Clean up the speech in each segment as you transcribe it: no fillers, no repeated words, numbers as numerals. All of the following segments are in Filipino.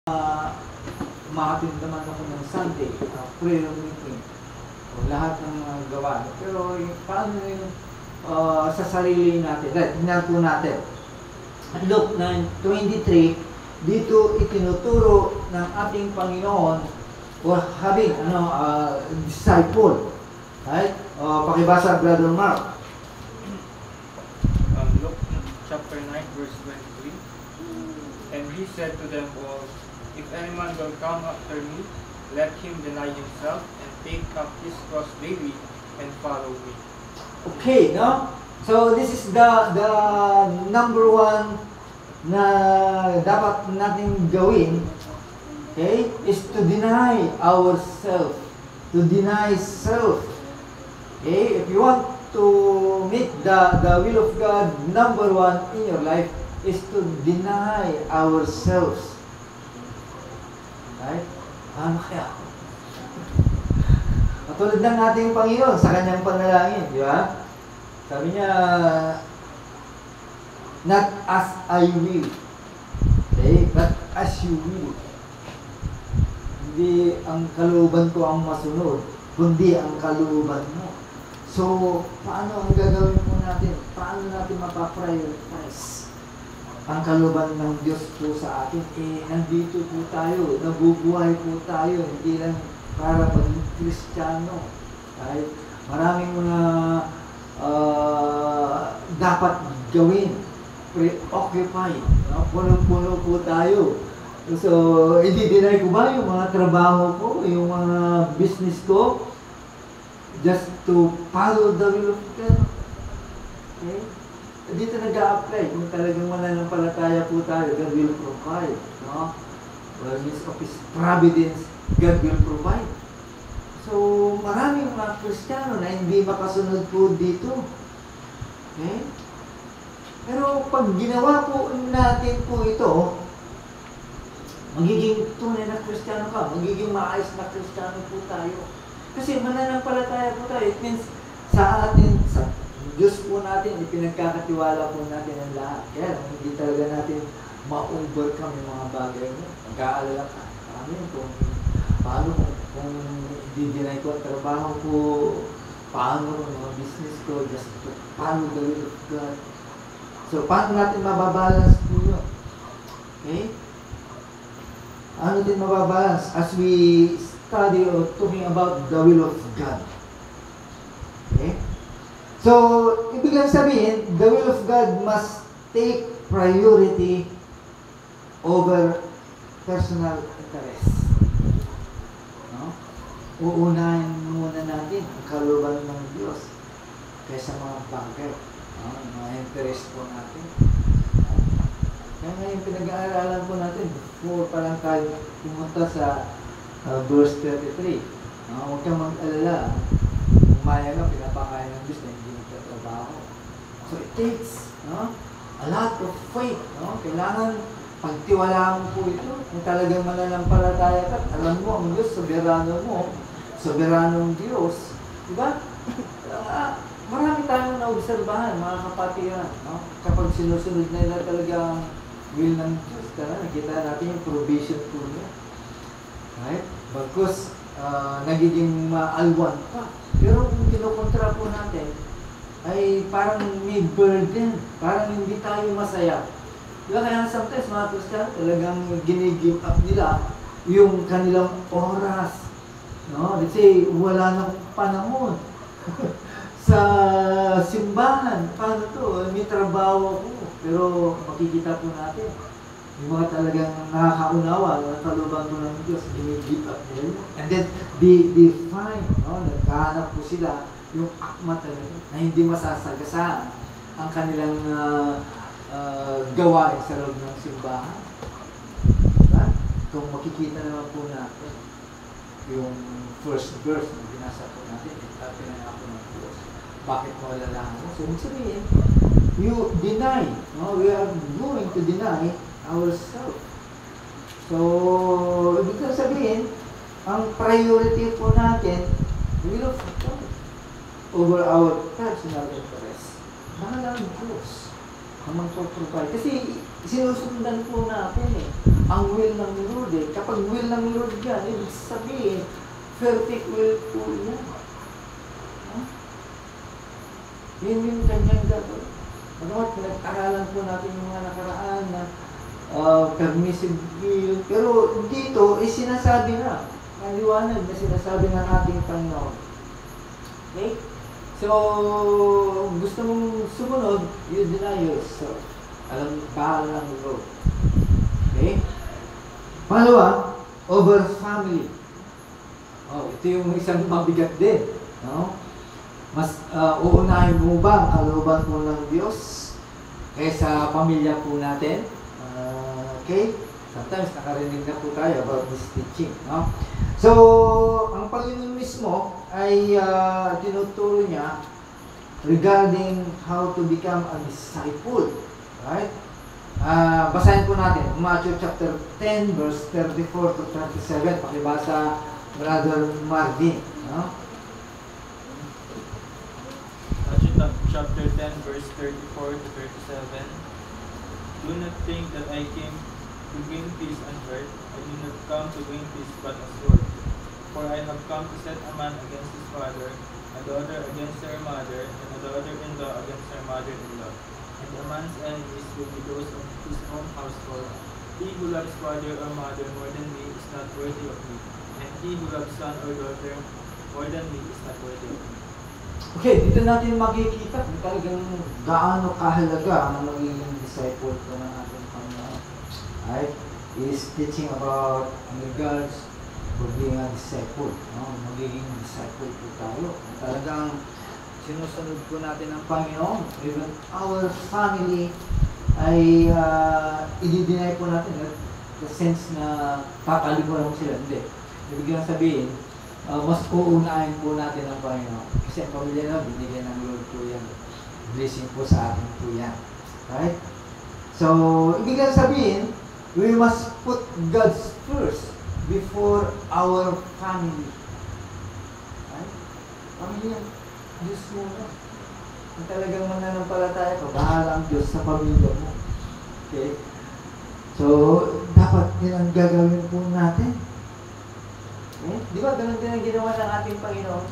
Umakatid naman ako ng Sunday, prayer meeting, lahat ng mga gawa. Pero paano yung sa sarili natin? Tingnan po natin. Luke 9:23, dito itinuturo ng ating Panginoon or having disciple. Right? Pakibasa, Brother Mark. Luke chapter 9 verse 23. And he said to them all, if any man will come after me, let him deny himself and take up his cross daily and follow me. Okay, no? So this is the number one na dapat natin gawin, okay, is to deny ourselves, to deny self. Okay, if you want to meet the will of God, number one in your life is to deny ourselves. Right? Ano kaya? Katulad ng ating Panginoon sa kanyang panalangin, di ba? Sabi niya, not as I will, okay, but as you will. Hindi ang kalooban ko ang masunod, kundi ang kalooban mo. So, paano ang gagawin po natin? Paano natin mapaprioritize ang kalooban ng Diyos po sa atin? Nandito po tayo, nabubuhay po tayo, hindi lang para maging Kristiyano. Right? Maraming mga dapat gawin, preoccupy, no? Puno-puno po tayo. So, hindi deny ko ba yung mga trabaho ko, yung mga business ko, just to follow the will of God. Okay? Dito nag-a-apply, kung talagang mananampalataya po tayo, God will provide. No? Well, His of His providence, God will provide. So, maraming mga Kristiyano na hindi makasunod po dito. Okay? Pero pag ginawa po natin po ito, magiging tunay na Kristiyano ka, magiging maayos na Kristiyano po tayo. Kasi mananampalataya po tayo. It means sa atin, sa Diyos po natin, ipinagkakatiwala po natin ang lahat. Kaya hindi talaga natin ma-overcome yung mga bagay mo. Mag-aalala ka. Paano kung di-deny ko ang trabaho ko, paano ang mga business ko, just paano the will of God. So, paano natin mababalance po yun? Okay? Ano natin mababalance as we study or talking about the will of God? Okay? So, ibig lang sabihin, the will of God must take priority over personal interest. No? Uunahin muna natin ang kalooban ng Diyos kaysa mga bagay, mga interest po natin. Kaya ngayon pinag-aaralan po natin, before pa lang tayo pumunta sa verse 33. Huwag kang mag-alala. Umaya ka, pinapakain ng Diyos na hindi nagtatrabaho. So it takes a lot of faith. Kailangan pagtiwalaan mo po ito. Kung talagang mananampalataya ka, alam mo ang Diyos, soberanong Diyos. Diba? Marami tayong naobserbahan, mga kapatiran. Kapag sinusunod na nila talagang will ng Diyos, nakita natin yung provision po niya. Right? Bagkus, nagiging maalwan pa. Pero kung kinukontra po natin, ay parang may burden. Parang hindi tayo masaya. Diba kaya sometimes mga Kristiyano talagang gini-give up nila yung kanilang oras. No? Let's say, wala nang panahon. Sa simbahan, paano to? May trabaho ako. Pero makikita po natin, yung mga talagang nakakaunawa, nakakaluban po ng Diyos, gini-give up nila. And then, they find, nagkahanap po sila yung akma talaga, na hindi masasagasaan ang kanilang gawain sa loob ng simbahan. Diba? Kung makikita naman po natin, yung first verse na binasa po natin, pinangalan po ng Diyos. Bakit mawalalahan mo? So, sabihin, you deny, we are going to deny ourselves. So, ibig sabihin, ang priority po natin, will of God over our personal interest. Bahala ang Diyos ang magpo-provide. Kasi sinusundan po natin ang will ng Lord kapag will ng Lord yan, ibig sabihin, perfect will po yan. Huh? Yun yung kanyang gagawin. Ano, pinag-aralan po natin yung mga nakaraan na permissive will. Pero dito, sinasabi na, maliwanag na sinasabi ng ating Panginoon. Okay? So, gusto mong sumunod, you deny yourself. Alam, bahal ng Lord. Okay? Pangalawa, over family. Ito yung isang mabigat din. No? Mas uunahin mo ba ang kalooban po ng Diyos kaysa pamilya po natin? Okay? Sometimes nakarinig na po tayo about this teaching. No? So, ang Panginoon mismo ay tinuturo niya regarding how to become a disciple. Right? Basahin po natin. Matthew chapter 10 verse 34 to 37. Pakibasa Brother Marvin. No? Matthew chapter 10 verse 34 to 37. Do not think that I came to bring peace on earth. I did not come to bring peace but a sword. For I have come to set a man against his father, a daughter against her mother, and a daughter-in-law against her mother-in-law. And a man's enemies will be those of his own household. He who loves father or mother more than me is not worthy of me, and he who loves son or daughter more than me is not worthy of me. Okay, dito natin makikita kung talagang gaano kahalaga ang magiging disciple ko ng ating Panginoon. Right? He is teaching about in regards for being a disciple. No? Magiging disciple po tayo. Talagang sinusunod po natin ang Panginoon. Even our family ay i-deny po natin. The sense na kakalimutan mo sila. Hindi. Ibig lang sabihin, mas uunahin po natin ang Panginoon. Kasi ang pamilya na, binigyan ng Lord po yan. Blessing po sa atin po yan. Right? So, ibig lang sabihin, we must put God's first before our family. Right? Pamilya, Diyos muna. Kung talagang mananampalataya ka, bahala ang Diyos sa pamilya mo. Okay? So, dapat din ang gagawin po natin. Eh? Di ba, ganun din ang ginawa ng ating Panginoon?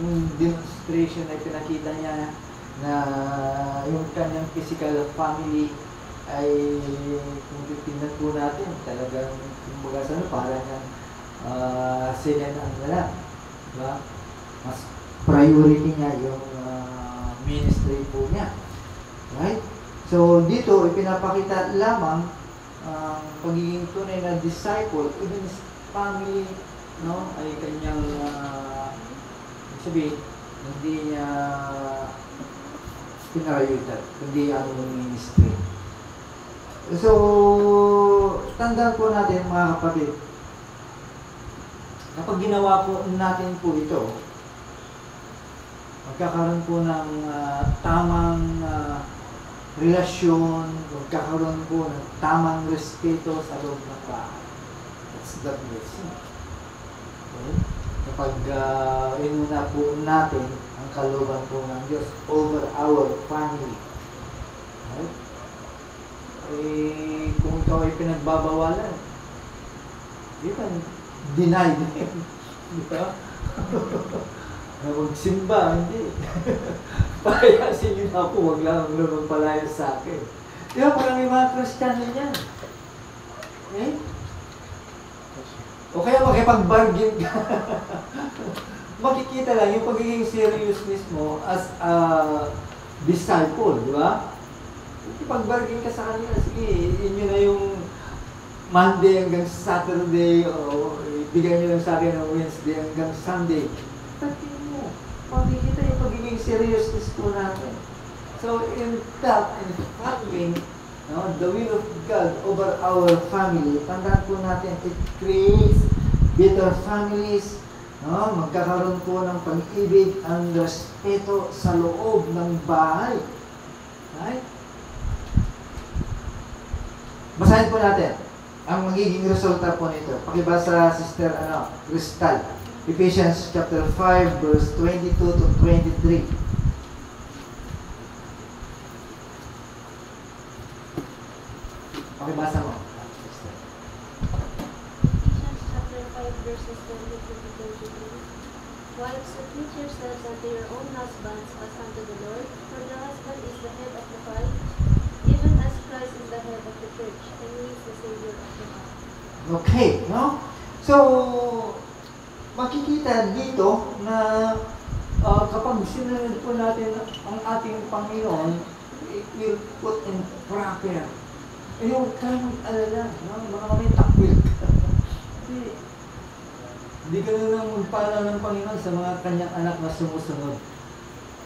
Yung demonstration na pinakita niya na yung kanyang physical family ay kung titignan po natin, talagang kumbaga sa parang second ang lang. Diba? Mas priority niya yung ministry po niya. Right? So, dito, ipinapakita lamang ang pagiging tunay na disciple, even family, no, ay kanyang sabihin, hindi niya pinarayutan, kundi ang ministry. So, tandaan po natin mga kapatid, kapag ginawa po natin po ito, magkakaroon po ng tamang relasyon, magkakaroon po ng tamang respeto sa loob ng bahay. That's the blessing. Okay? Kapag inuna po natin ang kalooban po ng Diyos over our family. Right? Eh, kung ikaw ay pinagbabawalan, you can deny them. Di ba? Na magsimba, hindi. Payasin niyo na po, wag lang ang lumang palaya sa akin. Di ba, parang yung mga Kristiyano niyan. Eh? O kaya makipag-bargain ka. Makikita lang yung pagiging seriousness mo as a disciple, di ba? Makipag-bargain ka sa kanila, sige, inyo na yung Monday hanggang Saturday, o ibigay nyo lang sa akin ng Wednesday hanggang Sunday. Takin mo, makikita yung pagiging seriousness po natin. So, in that, in following, no, the will of God over our family, tandaan po natin, it creates better families, no? Magkakaroon po ng pag-ibig ang respeto sa loob ng bahay. Right? Basahin po natin ang magiging resulta po nito. Pakibasa, Sister Crystal. Ephesians chapter 5, verse 22 to 23. Pakibasa mo. verses 20 to 23. Wives, submit yourselves unto your own husbands as unto the Lord, for the husband is the head of the wife, even as Christ is the head of the church, and he is the Savior of the body. Okay, no? So, makikita dito na kapag sinunod po natin ang ating Panginoon, it will put in proper. Yung kayong alala, no? Mga may takwil. Hindi ganun ang magpala ng Panginoon sa mga kanyang anak na sumusunod.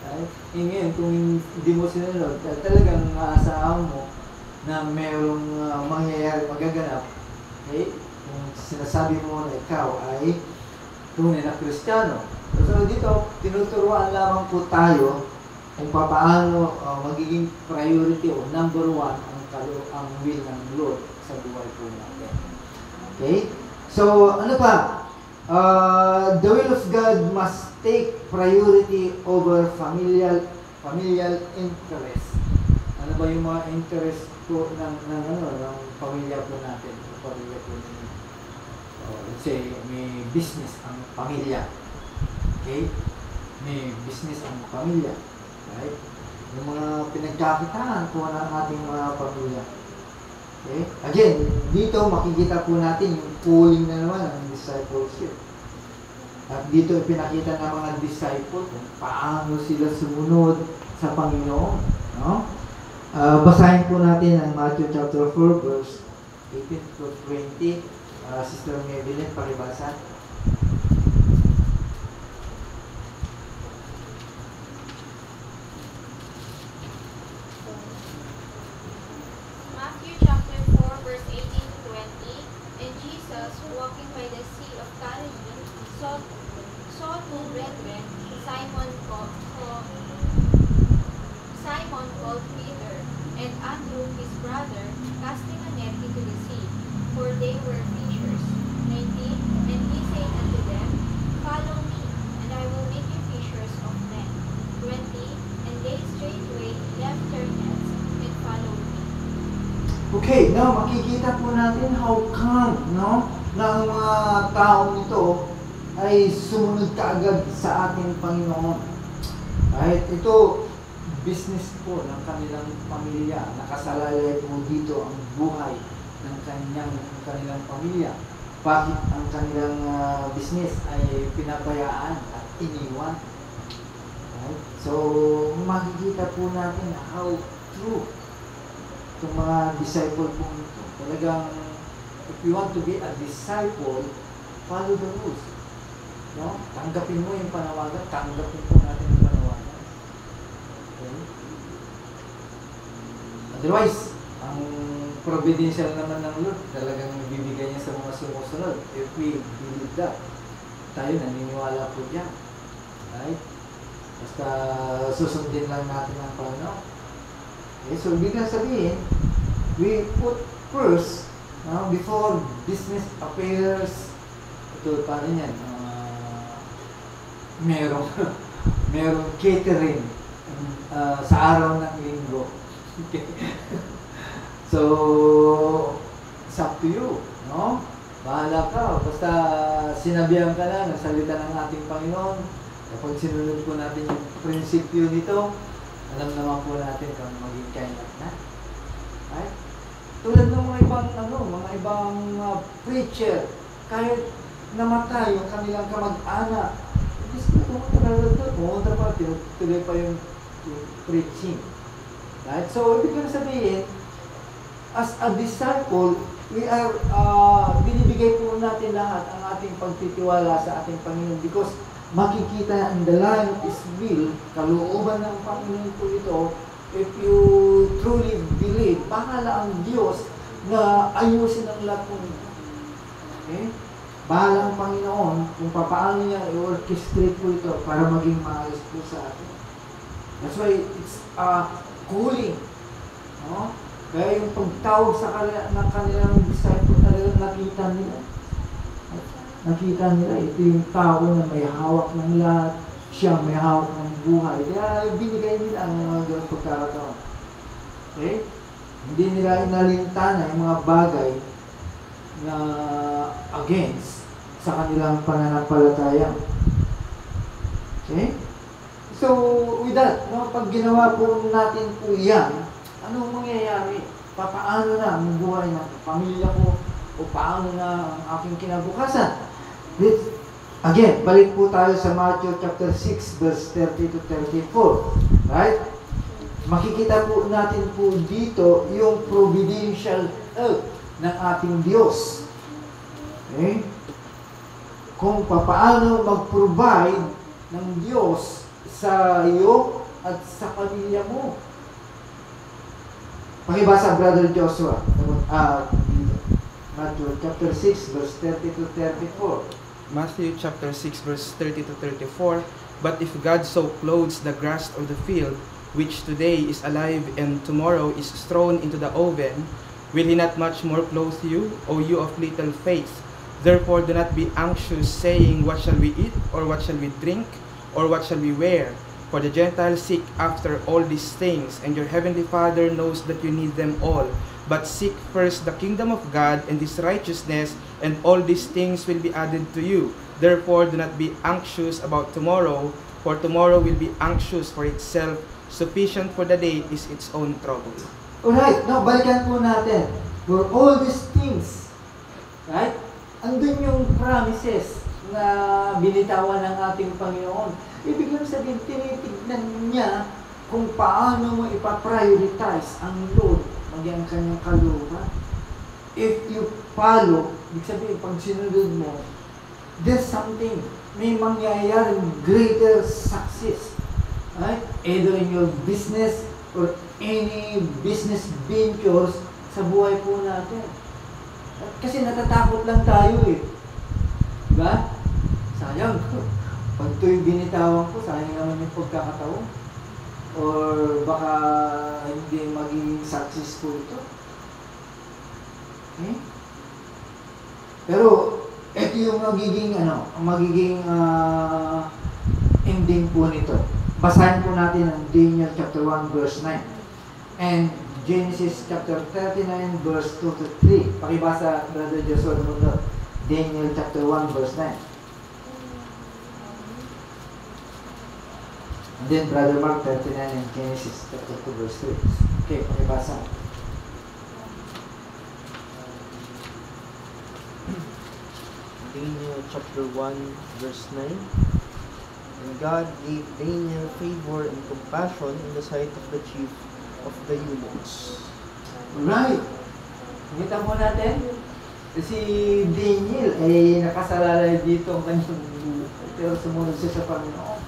Right? Ngayon, kung hindi mo sinunod, talagang aasahan mo na mayroong mangyayari, magaganap. Okay? Kung sinasabi mo na ikaw ay tunay na Kristiyano. So dito, tinuturuan lamang po tayo kung paano magiging priority o number one ang will ng Lord sa buhay po natin. Okay? So, ano pa? The will of God must take priority over familial interest. Ano ba yung mga interest po ng pamilya po natin? Pamilya po natin. Let's say, may business ang pamilya. Okay? May business ang pamilya. Right? Yung mga pinagkakitaan po ng ating mga pamilya. Okay? Again, dito makikita po natin yung calling na naman ng discipleship. At dito ipinakita ng mga disciple kung paano sila sumunod sa Panginoon. No? Basahin po natin ang Matthew chapter 4 verse 18 to 20. Sister Maybelline, pakibasa. Matthew chapter 4 verse 18 to 20. And Jesus, walking by the sea of Galilee, saw two brethren, Simon called Peter, and Andrew his brother, casting a net into the sea, for they were fishers. 19. And he said unto them, Follow me, and I will make you fishers of men. 20. And they straightway left their nets and followed me. Okay, now makikita po natin how come, no, na ang mga taong ito ay sumunod kaagad sa ating Panginoon. Right? Ito, business po ng kanilang pamilya. Nakasalalay po dito ang buhay ng kanilang pamilya. Bakit ang kanilang business ay pinabayaan at iniwan? Right? So, makikita po natin how true itong mga disciple po ito. Talagang, if you want to be a disciple, follow the rules. No? Tanggapin mo yung panawagan, tanggapin po natin yung panawagan. Okay? Otherwise, ang providential naman ng Lord, talagang bibigay niya sa mga sumusunod. If we believe that, tayo naniniwala po dyan. Right? Basta susundin lang natin ang Panginoon. Okay, so biglang sabihin, we put first, before business affairs, ito paano yan, merong catering sa araw ng linggo. So, it's up to you, no? Bahala ka, basta sinabihan ka na ng salita ng ating Panginoon. Kapag sinunod po natin yung prinsipyo nito, alam naman po natin kung maging kailan na. Right? Tulad ng mga ibang preacher, kahit namatay yung kanilang kamag-anak, pumunta pa, tuloy pa yung preaching. Right? So, ibig ko sabihin, as a disciple, we are, binibigay po natin lahat ang ating pagtitiwala sa ating Panginoon because makikita in the line of His will, kalooban ng Panginoon po ito, if you truly believe, bahala ang Diyos na ayusin ang lahat po nito. Okay? Bahala ang Panginoon kung paano niya i-orchestrate po ito para maging maayos po sa atin. That's why it's a calling. No? Kaya yung pagtawag ng kanilang disciple, talagang nakita nila. Nakita nila, ito yung tao na may hawak ng lahat, siya may hawak ng buhay. Kaya binigay nila ang mga ganong pagkakataon. Okay? Hindi nila inalintana yung mga bagay na against sa kanilang pananampalataya. Okay? So, with that, no, pag ginawa po natin po yan, anong mangyayari? Paano na ang buhay ng pamilya ko? O paano na ang aking kinabukasan? Again, balik po tayo sa Matthew chapter 6, verse 30 to 34. Right? Makikita po natin po dito yung providential help ng ating Diyos. Okay? Kung paano mag-provide ng Diyos sa iyo at sa pamilya mo. Pakibasa, Brother Joshua. Matthew chapter 6, verse 30 to 34. Matthew chapter 6 verse 30 to 34. But if God so clothes the grass of the field, which today is alive and tomorrow is thrown into the oven, will he not much more clothe you, O you of little faith? Therefore do not be anxious, saying, what shall we eat, or what shall we drink, or what shall we wear? For the Gentiles seek after all these things, and your heavenly Father knows that you need them all. But seek first the kingdom of God and His righteousness, and all these things will be added to you. Therefore, do not be anxious about tomorrow, for tomorrow will be anxious for itself. Sufficient for the day is its own trouble. Alright, now balikan po natin. For all these things, right? Andun yung promises na binitawan ng ating Panginoon. Ibig sabihin, tinitignan niya kung paano mo ipaprioritize ang Lord maging ang kanyang kalooban. If you follow, ibig sabihin, pag sinunod mo, there's something, may mangyayaring greater success. Right? Either in your business or any business ventures sa buhay po natin. Kasi natatakot lang tayo eh. Diba? Sayang. Pag ito'y binitawan ko, sayang naman yung pagkakataon. Or baka hindi maging successful ito. Okay? Pero, ito yung magiging ending po nito. Basahin po natin ang Daniel chapter 1 verse 9. And Genesis chapter 39 verse 2 to 3. Pakibasa, Brother Joshua Mundo. Daniel chapter 1 verse 9. And then Brother Mark 39 and Genesis chapter 2 verse 3. Okay, pakibasa. Daniel chapter 1 verse 9. And God gave Daniel favor and compassion in the sight of the chief of the eunuchs. Right. Kita mo natin, si Daniel ay nakasalalay dito ang kanyang buhay. Pero sumunod siya sa Panginoon.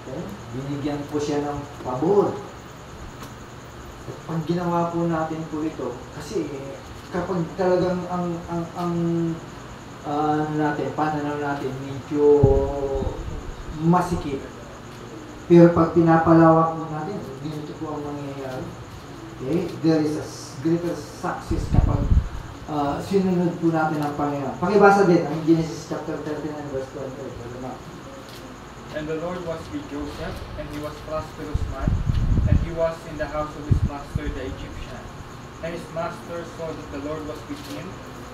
Okay? Binigyan po siya ng pabor. At pag ginawa po natin po ito, kasi kapag talagang pananaw natin medyo masikip. Pero pag pinapalawak mo natin, ganito po ang mangyayari. Okay? There is a greater success kapag sinunod po natin ang Panginoon. Pakibasa din ang Genesis chapter 39 verse 20. And the Lord was with Joseph, and he was prosperous man, and he was in the house of his master the Egyptian. And his master saw that the Lord was with him,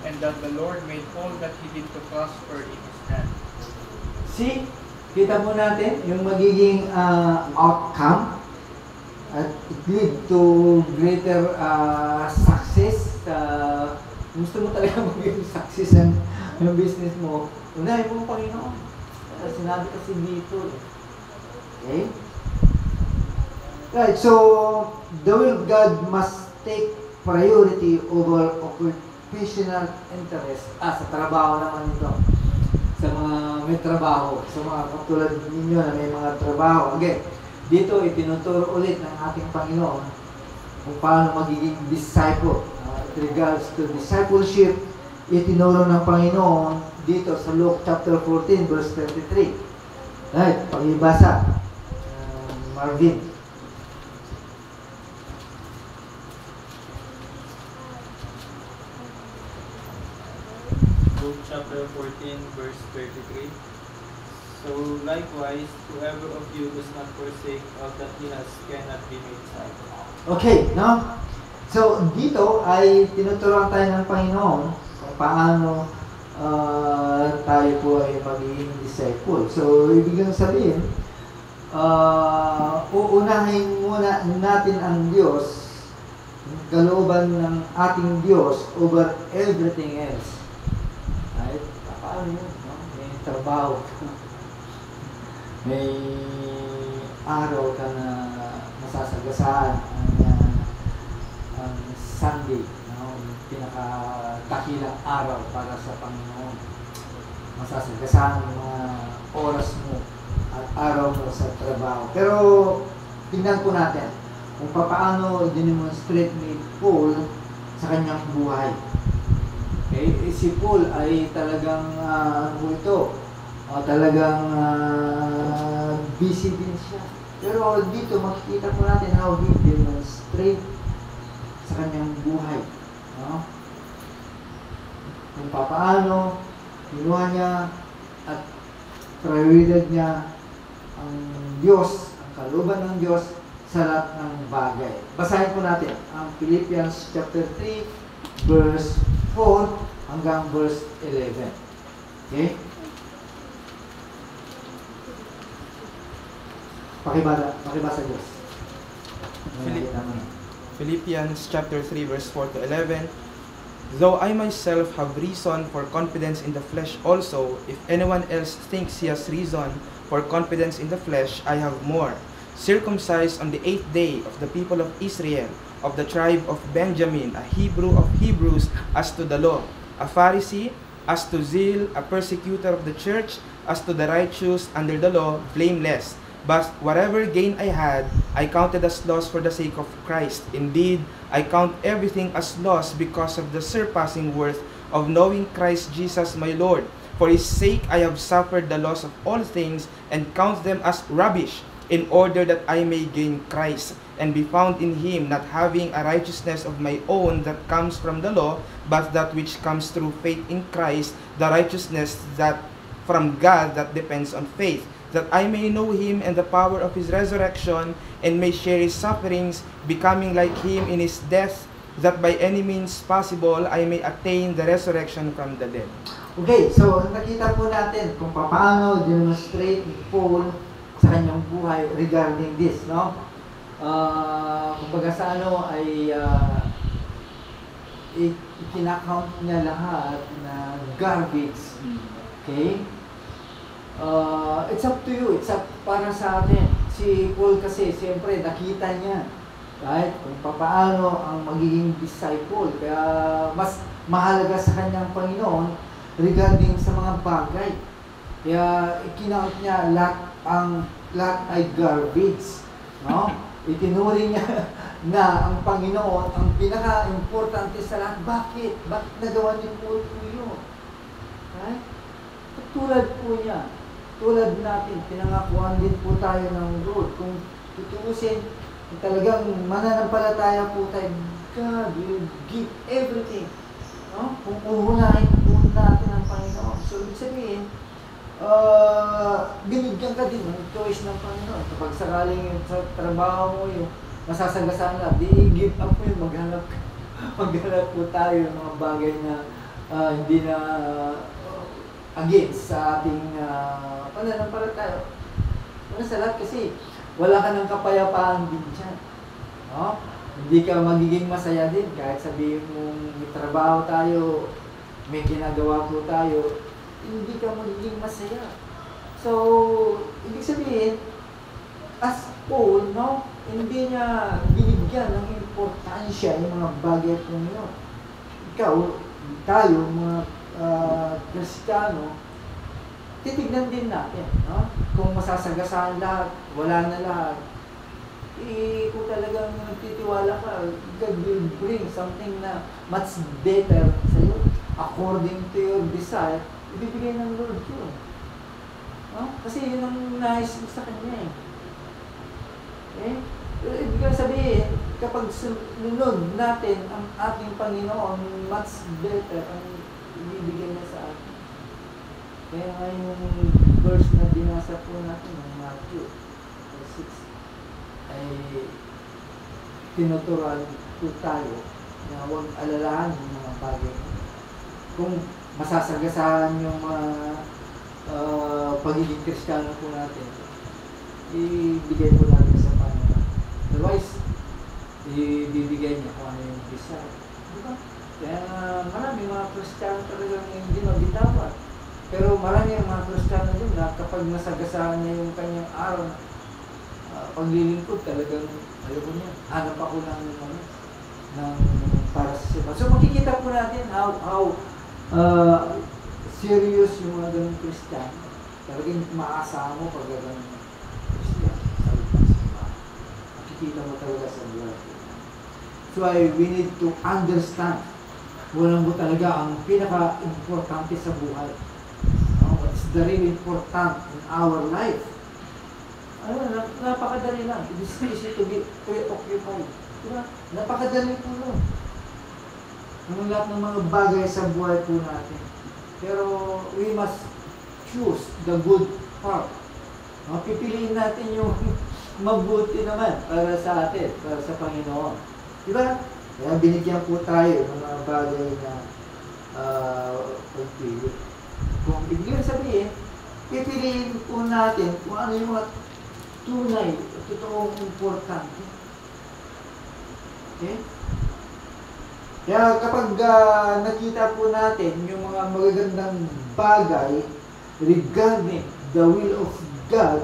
and that the Lord made all that he did to prosper in his hand. See, kita mo natin yung magiging outcome at it lead to greater success. Gusto mo talaga maging success ng business mo, unahin mo ang Panginoon. Sinabi kasi dito. Okay? Right, so the will of God must take priority over occupational interest. Sa trabaho naman ito. Sa mga may trabaho, sa mga katulad ninyo na may mga trabaho. Again, dito itinuturo ulit ng ating Panginoon kung paano magiging disciple. With regards to discipleship, itinuro ng Panginoon dito sa Luke chapter 14 verse 33. Right, pakibasa. Marvin. Luke chapter 14 verse 33. So likewise, whoever of you does not forsake all that he has cannot be made disciple. Okay, no? So, dito ay tinuturuan tayo ng Panginoon kung paano tayo po ay magiging disciple. So, ibig sabihin, uunahin muna natin ang Diyos, kalooban ng ating Diyos over everything else. Right? Paano yun? No? May trabaho ka. May araw ka na masasagasaan ang Sunday. No? Pinakadakilang araw para sa Panginoon. Masasagasaan ang mga oras mo at araw mo sa trabaho. Pero tingnan po natin kung paano i-demonstrate ni Paul sa kanyang buhay. Okay? Si Paul ay talagang talagang busy din siya. Pero dito makikita po natin how he demonstrate sa kanyang buhay. No? Kung paano kinuha niya at prioridad niya ang Diyos, ang kalooban ng Diyos sa lahat ng bagay. Basahin po natin ang Philippians chapter 3 verse 4 hanggang verse 11. Okay? Pakibasa Diyos. Philippians chapter 3 verse 4 to 11. Though I myself have reason for confidence in the flesh also, if anyone else thinks he has reason for confidence in the flesh, I have more. Circumcised on the 8th day of the people of Israel, of the tribe of Benjamin, a Hebrew of Hebrews as to the law, a Pharisee as to zeal, a persecutor of the church, as to the righteous under the law, blameless. But whatever gain I had, I counted as loss for the sake of Christ. Indeed, I count everything as loss because of the surpassing worth of knowing Christ Jesus my Lord. For his sake I have suffered the loss of all things, and count them as rubbish, in order that I may gain Christ, and be found in him, not having a righteousness of my own that comes from the law, but that which comes through faith in Christ, the righteousness that from God that depends on faith, that I may know him and the power of his resurrection, and may share his sufferings, becoming like him in his death, that by any means possible I may attain the resurrection from the dead. Okay, so nakita po natin kung paano demonstrate ni Paul sa kanyang buhay regarding this, no? Kumbaga sa ay ikinakount niya lahat na garbage. Okay? It's up to you. It's up para sa atin. Si Paul kasi, siyempre, nakita niya, right? Kung paano ang magiging disciple. Kaya mas mahalaga sa kanyang Panginoon regarding sa mga bagay. Kaya ikinount niya lahat ay garbage. No? Itinuri niya na ang Panginoon ang pinaka-importante sa lahat. Bakit? Bakit nagawa niyo po yun? Right? Tulad po niya. Tulad natin, pinangakuan din po tayo ng Lord. Kung tutuusin, talagang mananampalataya po tayo, God will give everything. No? Kung uhunahin po natin ang Panginoon. So, ibig sabihin, binigyan ka din ng choice ng Panginoon. Kapag sakaling sa trabaho mo yung masasagasaan na, di-give up mo yung maghanap po tayo ng mga bagay na hindi na against sa ating pananampalataya. Una sa lahat kasi wala ka ng kapayapaan din dyan. No? Hindi ka magiging masaya din kahit sabihin mong may trabaho tayo, may ginagawa po tayo, hindi ka magiging masaya. So, ibig sabihin, as Paul, no, hindi niya binigyan ng importansya yung mga bagay po niyo. Tayo, mga Kristiyano, titignan din natin, no? Kung masasagasaan lahat, wala na lahat, kung talagang titiwala ka, God will bring something na much better sa iyo, according to your desire, ibibigay ng Lord yun. No? Kasi yun ang nais sa Kanya eh. Okay? Ibig sabihin, kapag sunod natin ang ating Panginoon, much better ang ibibigay niya sa atin. Kaya nga yung verse na binasa po natin ng Matthew 6 ay tinuturan po tayo na huwag alalahan ng mga bagay. kung masasagasaan yung pagiging Kristiyano po natin, ibigay po natin sa Panginoon. Otherwise, ibibigay niya kung ano yung desire. Diba? Kaya marami mga Kristiyano talagang hindi mabitawan. Pero marami ang mga Kristiyano din na kapag nasagasaan niya yung kanyang araw na paglilingkod, talagang alam mo niya, hanap ako ng para sa siya. So makikita po natin how serious yung mga ganung Kristiyano. Talagang maasa mo pag ganung Kristiyano. Makikita mo talaga sa buhay. So we need to understand walang mo talaga ang pinaka-importante sa buhay. What's the really important in our life? Napakadali lang. It is easy to be preoccupied. Diba? Napakadali po nun. Ang lahat ng mga bagay sa buhay po natin. Pero we must choose the good part. Pipiliin natin yung mabuti naman para sa atin, para sa Panginoon. Diba? Kaya binigyan po tayo ng mga bagay na pagpili. Kung ibigay sabihin, pipiliin po natin kung ano yung mga tunay, totoong importante. Okay? Kaya kapag nakita po natin yung mga magagandang bagay regarding the will of God,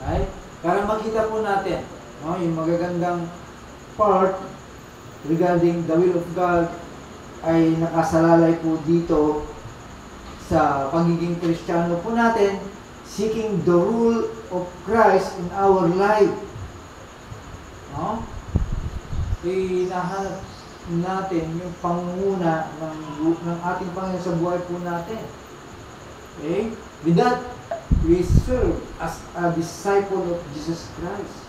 right? Para makita po natin yung magagandang part regarding the will of God ay nakasalalay po dito sa pagiging Kristiyano po natin, seeking the rule of Christ in our life. Hinahanap natin yung pangunguna ng ating Panginoon sa buhay po natin. Okay? With that, we serve as a disciple of Jesus Christ.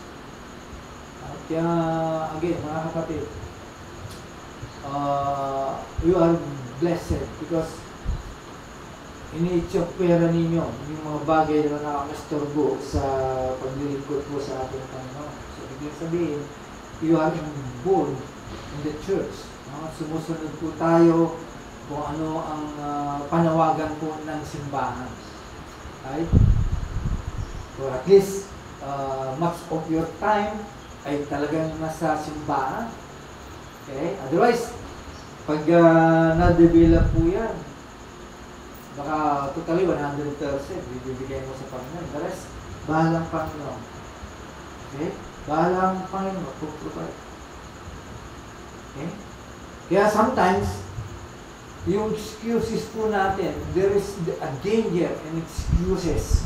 At kaya, again, mga kapatid, you are blessed because ini-pera ninyo yung mga bagay na nakakastorbo sa paglilingkod po sa ating Panginoon. So, ibig sabihin, you are involved in the church. Sumusunod po tayo kung ano ang panawagan po ng simbahan. Right? So, at least, much of your time ay talagang nasa simbahan. Okay? Otherwise, pag na-develop po yan, baka totally 100% bibigay mo sa Panginoon. The rest, bahalang Panginoon. Okay? Bahalang Panginoon. Okay? Kaya sometimes, yung excuses po natin, there is a danger in excuses.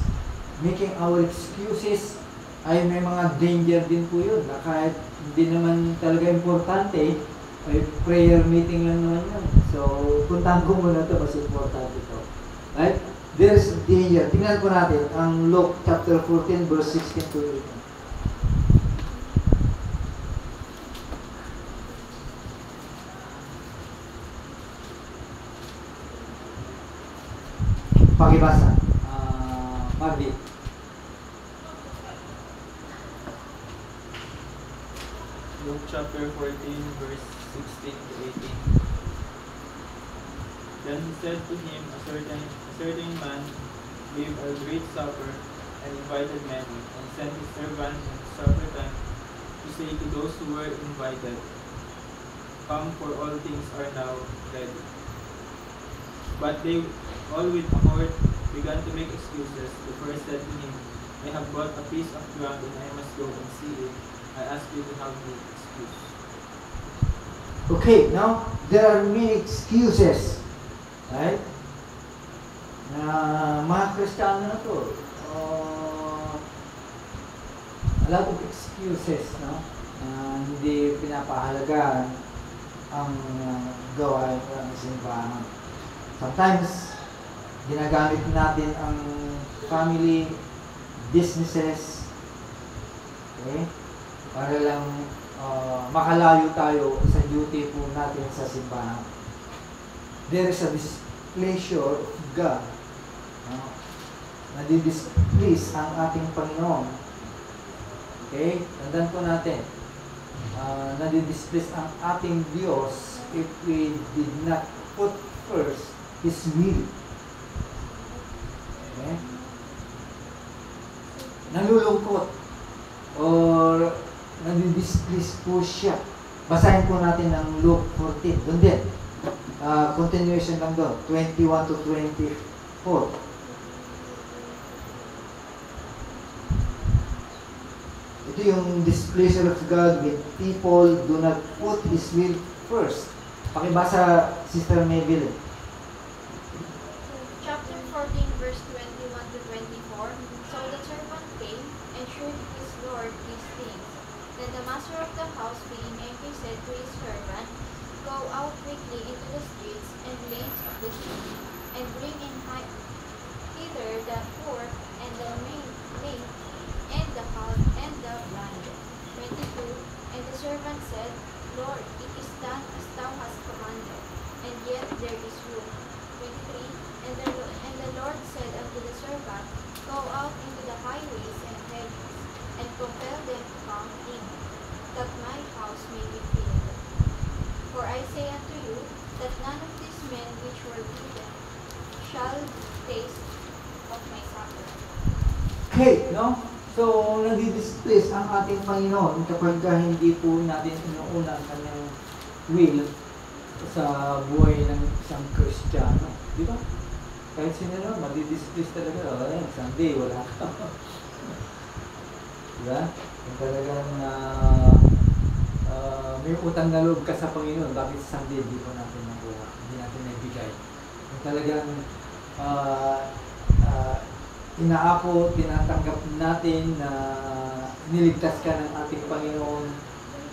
Making our excuses ay may mga danger din po yun. Na kahit hindi naman talaga importante, ay prayer meeting lang naman yun. So, puntahan ko muna ito, mas importante ito. Right? There's danger. Tingnan po natin ang Luke chapter 14 verse 16 to 18. Pakibasa. Mardi. Luke chapter 14, verse 16 to 18. Then he said to him, a certain man gave a great supper and invited many, and sent his servant in supper time to say to those who were invited, "Come, for all things are now ready." But they all with accord began to make excuses. The first said to him, "I have bought a piece of ground and I must go and see it. I ask you to have me excuse." Okay, now there are many excuses. Right? Na mga Kristiyano na to. A lot of excuses, no? Hindi pinapahalagaan ang gawain ng simbahan. Sometimes, ginagamit natin ang family, businesses, okay? Para lang makalayo tayo sa duty po natin sa simbahan. There is a displeasure of God. Nadidisplease ang ating Panginoon. Okay? Tandaan po natin. Nadidisplease ang ating Diyos if we did not put first His will. Okay? Nalulungkot or nadidisplease po siya. Basahin po natin ang Luke 14. Doon din. Continuation lang doon. 21 to 24. Ito yung displeasure of God when people do not put His will first. Pakibasa, Sister Mabel. Chapter 14, verse 21 to 24. So the servant came and shewed his lord these things. Then the master of the house, being angry, said to his servant, Go out quickly into the streets and lanes of the city, and bring in hither the poor and the lame, and the halt and the blind. 22. And the servant said, Lord, it is done as thou hast commanded, and yet there is room. 23. And the Lord said unto the servant, Go out into the highways and hedges, and compel them to come in, that my house may be filled. For I say unto you, that none of these men which were bidden shall taste of my supper. Okay, no? So, nadi-displace ang ating Panginoon kapag hindi po natin inuuna ang kanyang will sa buhay ng isang Kristiyano. Di ba? Kahit sino naman, madi-displace talaga. Sunday, wala ka. Diba? Kung talagang may utang na loob ka sa Panginoon, bakit sa Sunday hindi ko natin nakuha? Hindi natin naibigay. Kung talagang inaapo, tinatanggap natin na niligtas ka ng ating Panginoon,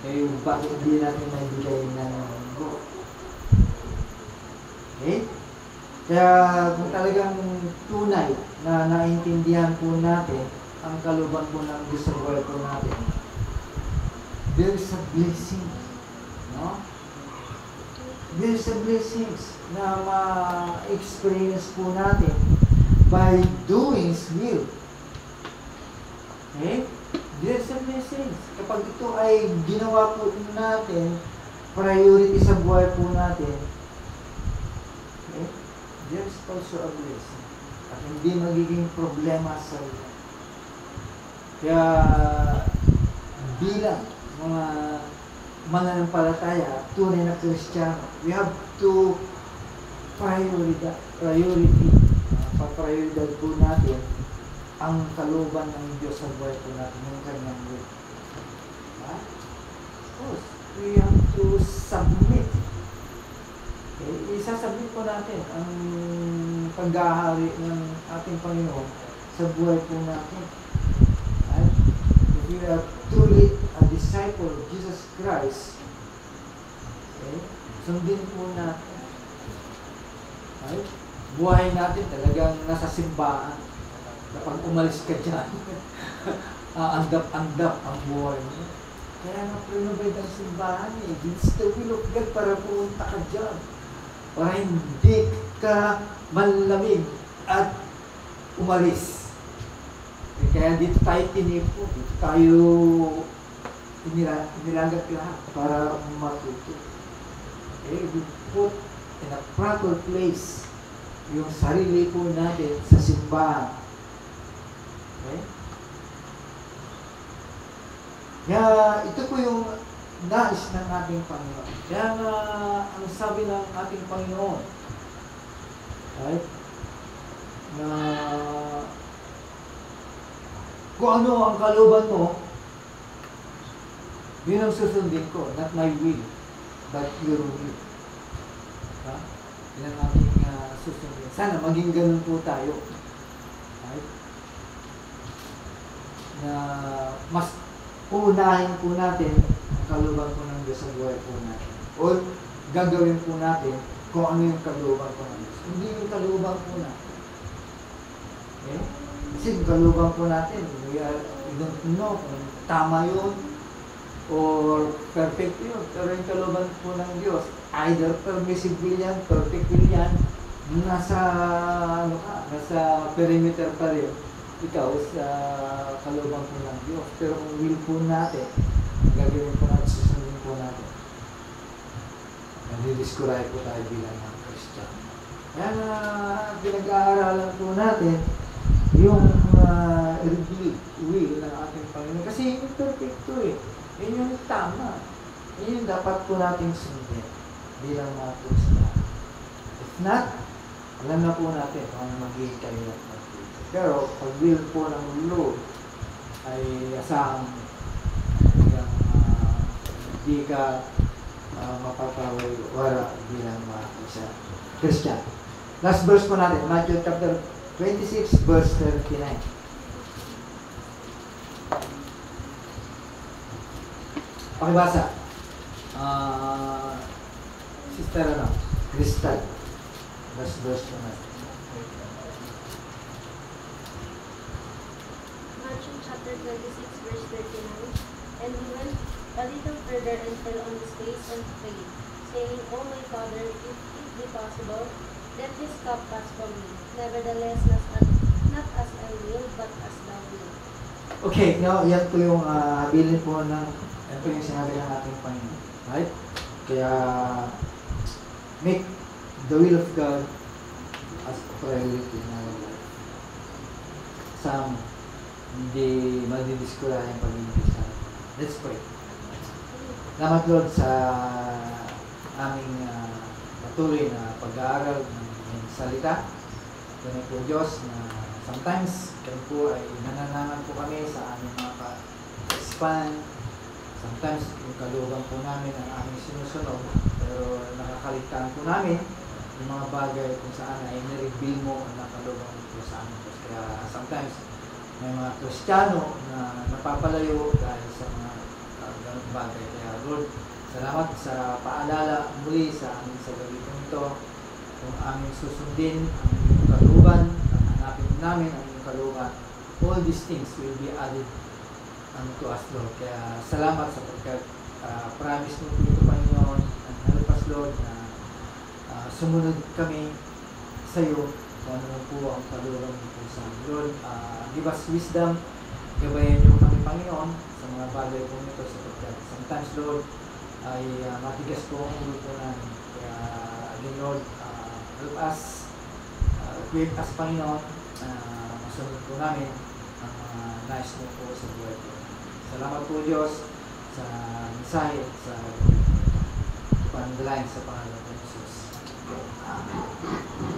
eh bakit hindi natin naibigay ng go? Okay? Kaya kung talagang tunay na naintindihan po natin ang kaluban po ng Diyos sa buhay po natin, there is a blessing, no? There is a blessings na ma-experience po natin by doing His will. Okay? There's a blessings. Kapag ito ay ginawa po natin, priority sa buhay po natin, okay? There's also a blessing. At hindi magiging problema sa iyo. Kaya bilang mga mananampalataya, tunay na Kristiyano, we have to priority paprioridad po natin ang kaluban ng Diyos sa buhay po natin, yung kanyang will. Of course, we have to submit. Okay? Isasubmit po natin ang paghahari ng ating Panginoon sa buhay po natin. Right? If we are truly a disciple of Jesus Christ, okay, sundin po natin. Right? Buhay natin talagang nasa simbahan. Kapag umalis ka dyan, andap-andap ang buhay mo. Kaya na-renovate ang simbahan eh. It's the will of God para pumunta ka dyan. Para hindi ka manlamig at umalis. Kaya dito tayo tinipo. Dito tayo inilagat lahat para matuto. Okay? We put in a proper place yung sarili po natin sa simbahan. Okay? Kaya ito po yung nais ng ating Panginoon. Kaya nga, ang sabi ng ating Panginoon, right, na kung ano ang kaluban mo, yun ang susundin ko, not my will, but your will. Yan ang ating susundin. Sana maging ganun po tayo. Right? Na mas uunahin po natin ang kaluban po ng Diyos sa buhay po natin. O gagawin po natin kung ano yung kaluban po ng Diyos. Hindi yung kaluban po natin. Okay? Kasi yung kaluban po natin, we don't know kung tama yun or perfect yun. Pero yung kaluban po ng Diyos, either permissive will yan, perfect will yan, nasa perimeter pa rin ikaw sa kaluban po ng Diyos. Pero kung will po natin, gagawin po natin, susundin po natin. nagdidiscourage po tayo bilang mga Christian. Kaya pinag-aaralan po natin yung revealed will ng ating Panginoon. Kasi yung perfect to eh. Yun yung tama. Yun yung dapat po nating sundin bilang mga Christian. If not, alam na po natin kung ano magiging kayo at mag-future. Pero pag will po ng Lord ay asahang hindi ka mapapawara bilang mga Christian. Last verse po natin, Matthew chapter 26, verse 39. Pakibasa. Sister Crystal. Last verse po natin. Matthew chapter 26, verse 39. And he went a little further and fell on his face and prayed, saying, O my Father, if it be possible, let this cup pass from me. Nevertheless, not as I will, but as thou wilt. Okay, yan po yung bilin po ng, yan po yung sinabi ng ating Panginoon. Right? Kaya, make the will of God as priority in our life. Some, hindi madidiscourage yung pagiging Christian. Let's pray. Salamat Lord sa aming patuloy na pag-aaral ng salita. Kaya po Diyos na sometimes kami po ay nananaman po kami sa aming mga ka-expand. Sometimes yung kalugan po namin ang aming sinusunod. Pero nakakaligtaan po namin yung mga bagay kung saan ay nireveal mo ang nakalugan po sa amin. Kaya sometimes may mga Kristiyano na napapalayo dahil sa mga ganong bagay. Kaya Lord, salamat sa paalala muli sa amin sa gabi ito. Kung aming susundin ang iyong kalugan, at hanapin namin ang iyong kalugan, all these things will be added unto us, Lord. Kaya salamat sa pagka-promise mo dito, Panginoon, and help us, Lord, na sumunod kami sa iyo kung ano po ang kalugan mo po sa amin. Lord, give us wisdom, gabayan niyo kami, Panginoon, sa mga bagay po nito sapagkat sometimes, Lord, ay matigas po ang ulo po namin. Kaya, again, Lord, help us, equip us, Panginoon, masunod po namin ang nais mo po sa buhay po. Salamat po, Diyos, sa mensahe at sa panandalain sa pangalan ng Jesus. Amen.